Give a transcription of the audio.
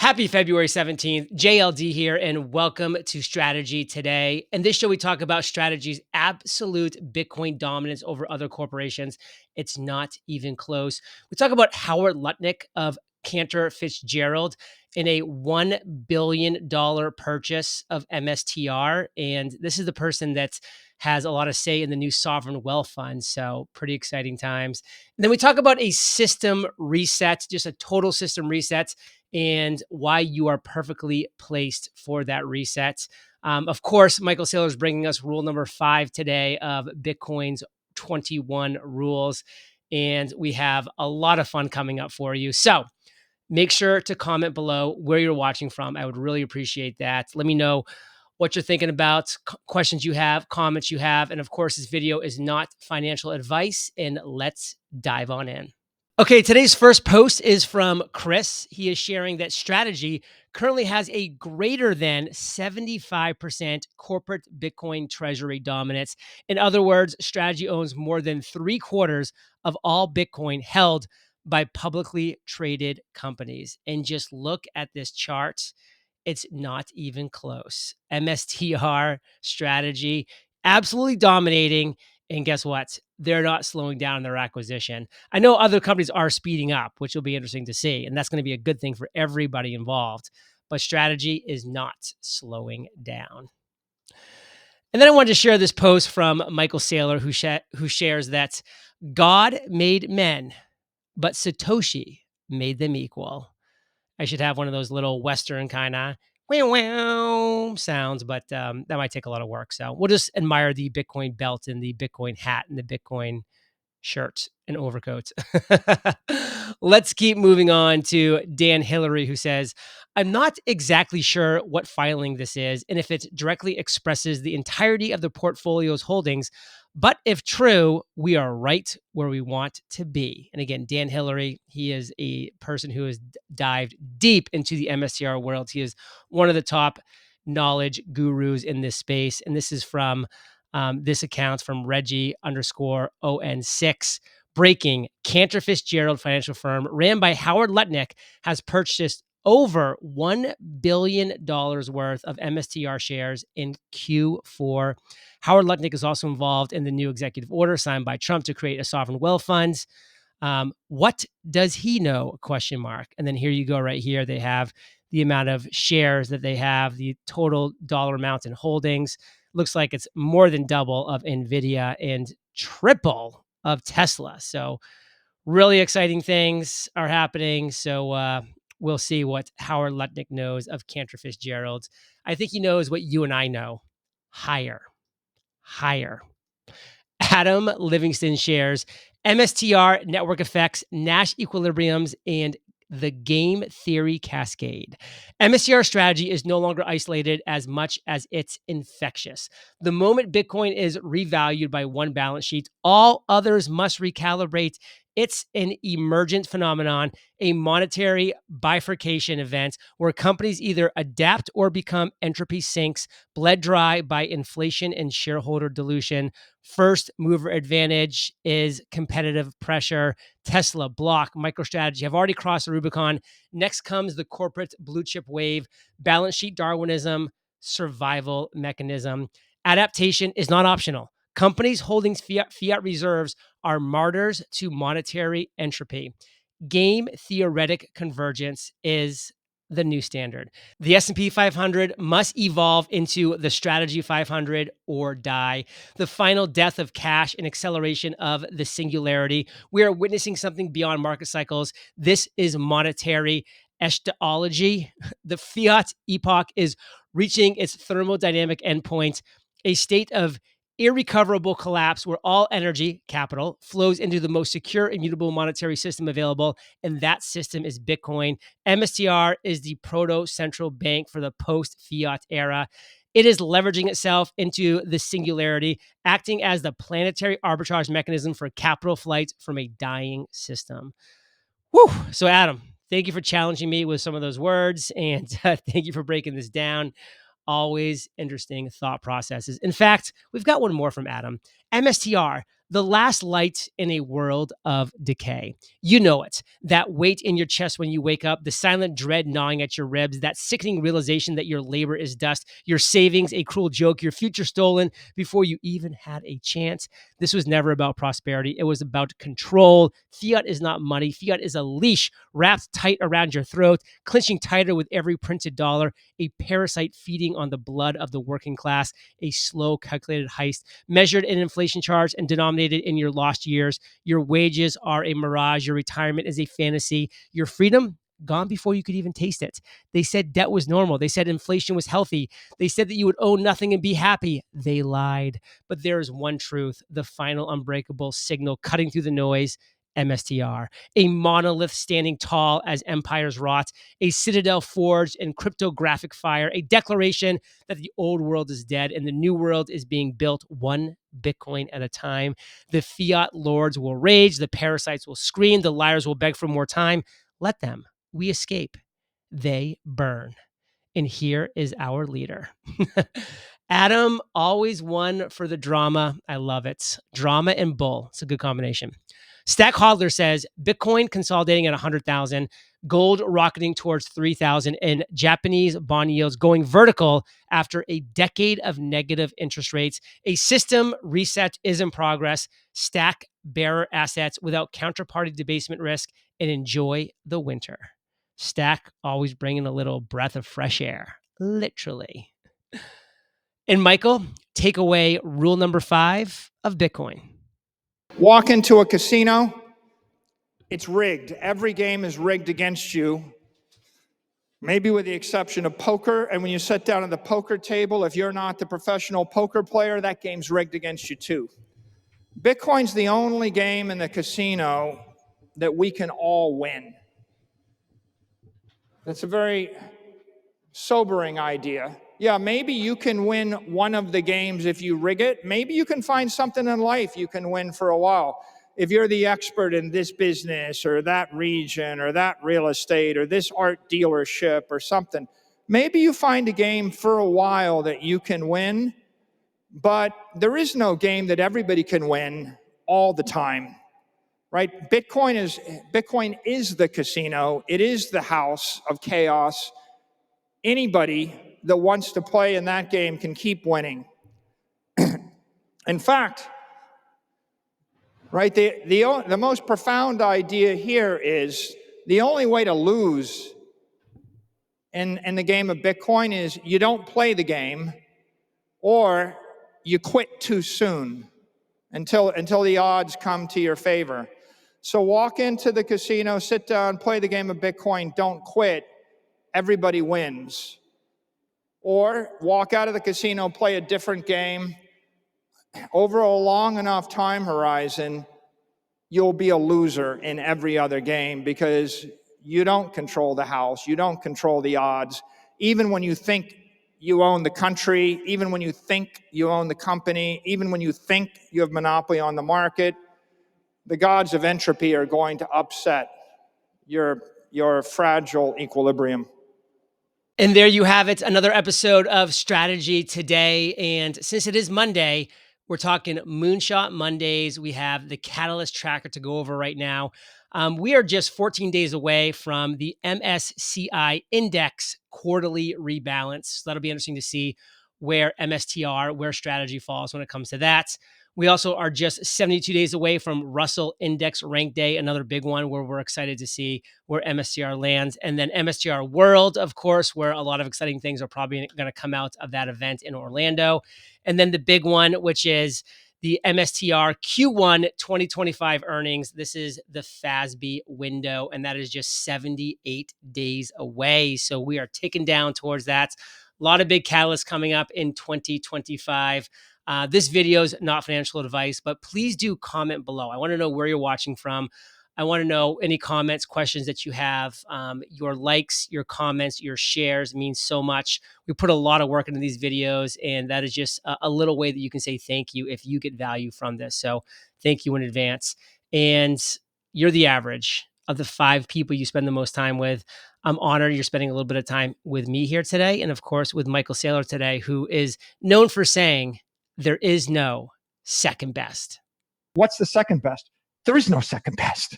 Happy February 17th. JLD here, and welcome to Strategy Today. In this show, we talk about Strategy's absolute Bitcoin dominance over other corporations. It's not even close. We talk about Howard Lutnick of Cantor Fitzgerald in a $1 billion purchase of MSTR. And this is the person that has a lot of say in the new sovereign wealth fund. So pretty exciting times. And then we talk about a system reset, just a total system reset, and why you are perfectly placed for that reset. Of course, Michael Saylor is bringing us rule number 5 today of Bitcoin's 21 rules. And we have a lot of fun coming up for you. So make sure to comment below where you're watching from. I would really appreciate that. Let me know what you're thinking about, questions you have, comments you have. And of course, this video is not financial advice. And let's dive on in. Okay, today's first post is from Chris. He is sharing that Strategy currently has a greater than 75% corporate Bitcoin treasury dominance. In other words, Strategy owns more than 3/4 of all Bitcoin held by publicly traded companies. And just look at this chart. It's not even close. MSTR Strategy absolutely dominating. And guess what? They're not slowing down their acquisition. I know other companies are speeding up, which will be interesting to see. And that's going to be a good thing for everybody involved. But Strategy is not slowing down. And then I wanted to share this post from Michael Saylor, who shares that God made men, but Satoshi made them equal. I should have one of those little Western kind of wow sounds, but that might take a lot of work. So we'll just admire the Bitcoin belt and the Bitcoin hat and the Bitcoin shirt and overcoat. Let's keep moving on to Dan Hillary, who says, I'm not exactly sure what filing this is and if it directly expresses the entirety of the portfolio's holdings, but if true, we are right where we want to be. And again, Dan Hillary, he is a person who has dived deep into the MSTR world. He is one of the top knowledge gurus in this space. And this is from this account from Reggie_ON6. Breaking: Cantor Fitzgerald financial firm ran by Howard Lutnick has purchased over $1 billion worth of MSTR shares in Q4. Howard Lutnick is also involved in the new executive order signed by Trump to create a sovereign wealth fund. What does he know? ? And then here you go right here. They have the amount of shares that they have, the total dollar amount in holdings. Looks like it's more than double of Nvidia and triple of Tesla. So really exciting things are happening. So we'll see what Howard Lutnick knows of Cantor Fitzgerald. I think he knows what you and I know. Higher. Adam Livingston shares MSTR, network effects, Nash equilibriums, and the game theory cascade. MSTR Strategy is no longer isolated as much as it's infectious. The moment Bitcoin is revalued by one balance sheet, all others must recalibrate. It's an emergent phenomenon, a monetary bifurcation event where companies either adapt or become entropy sinks, bled dry by inflation and shareholder dilution. First mover advantage is competitive pressure. Tesla, Block, MicroStrategy have already crossed the Rubicon. Next comes the corporate blue chip wave, balance sheet Darwinism, survival mechanism. Adaptation is not optional. Companies holding fiat reserves are martyrs to monetary entropy. Game theoretic convergence is the new standard. The S&P 500 must evolve into the Strategy 500 or die. The final death of cash and acceleration of the singularity. We are witnessing something beyond market cycles. This is monetary eschatology. The fiat epoch is reaching its thermodynamic endpoint, a state of irrecoverable collapse where all energy, capital, flows into the most secure, immutable monetary system available, and that system is Bitcoin. MSTR is the proto-central bank for the post-fiat era. It is leveraging itself into the singularity, acting as the planetary arbitrage mechanism for capital flight from a dying system. Whew. So Adam, thank you for challenging me with some of those words, and thank you for breaking this down. Always interesting thought processes. In fact, we've got one more from Adam. MSTR, The last light in a world of decay. You know it. That weight in your chest when you wake up, the silent dread gnawing at your ribs, that sickening realization that your labor is dust, your savings a cruel joke, your future stolen before you even had a chance. This was never about prosperity. It was about control. Fiat is not money. Fiat is a leash wrapped tight around your throat, clenching tighter with every printed dollar, a parasite feeding on the blood of the working class, a slow, calculated heist measured in inflation charge and denominated in your lost years. Your wages are a mirage. Your retirement is a fantasy. Your freedom, gone before you could even taste it. They said debt was normal. They said inflation was healthy. They said that you would own nothing and be happy. They lied. But there is one truth, the final unbreakable signal cutting through the noise. MSTR, a monolith standing tall as empires rot, a citadel forged in cryptographic fire, a declaration that the old world is dead and the new world is being built one Bitcoin at a time. The fiat lords will rage, the parasites will scream, the liars will beg for more time. Let them. We escape. They burn. And here is our leader. Adam, always one for the drama. I love it. Drama and bull. It's a good combination. Stack Hodler says Bitcoin consolidating at 100,000, gold rocketing towards 3,000, and Japanese bond yields going vertical after a decade of negative interest rates. A system reset is in progress. Stack bearer assets without counterparty debasement risk and enjoy the winter. Stack always bringing a little breath of fresh air, literally. And Michael, take away rule number 5 of Bitcoin. Walk into a casino, it's rigged. Every game is rigged against you, maybe with the exception of poker. And when you sit down at the poker table, if you're not the professional poker player, that game's rigged against you too. Bitcoin's the only game in the casino that we can all win. That's a very sobering idea. Yeah, maybe you can win one of the games if you rig it. Maybe you can find something in life you can win for a while. If you're the expert in this business or that region or that real estate or this art dealership or something, maybe you find a game for a while that you can win, but there is no game that everybody can win all the time, right? Bitcoin is the casino. It is the house of chaos. Anybody that wants to play in that game can keep winning. In fact, right, the most profound idea here is the only way to lose in the game of Bitcoin is you don't play the game or you quit too soon until the odds come to your favor. So walk into the casino, sit down, play the game of Bitcoin, don't quit. Everybody wins. Or walk out of the casino, play a different game. Over a long enough time horizon, you'll be a loser in every other game because you don't control the house, you don't control the odds. Even when you think you own the country, even when you think you own the company, even when you think you have monopoly on the market, the gods of entropy are going to upset your fragile equilibrium. And there you have it, another episode of Strategy Today. And since it is Monday, we're talking Moonshot Mondays. We have the Catalyst Tracker to go over right now. We are just 14 days away from the MSCI Index quarterly rebalance. So that'll be interesting to see where MSTR, where strategy falls when it comes to that. We also are just 72 days away from Russell Index Rank Day, another big one where we're excited to see where MSTR lands. And then MSTR World, of course, where a lot of exciting things are probably going to come out of that event in Orlando. And then the big one, which is the MSTR Q1 2025 earnings. This is the FASB window, and that is just 78 days away. So we are ticking down towards that. A lot of big catalysts coming up in 2025. This video is not financial advice, but please do comment below. I want to know where you're watching from. I want to know any comments, questions that you have. Your likes, your comments, your shares mean so much. We put a lot of work into these videos, and that is just a little way that you can say thank you if you get value from this. So thank you in advance. And you're the average of the 5 people you spend the most time with. I'm honored you're spending a little bit of time with me here today, and of course with Michael Saylor today, who is known for saying, there is no second best. What's the second best? There is no second best.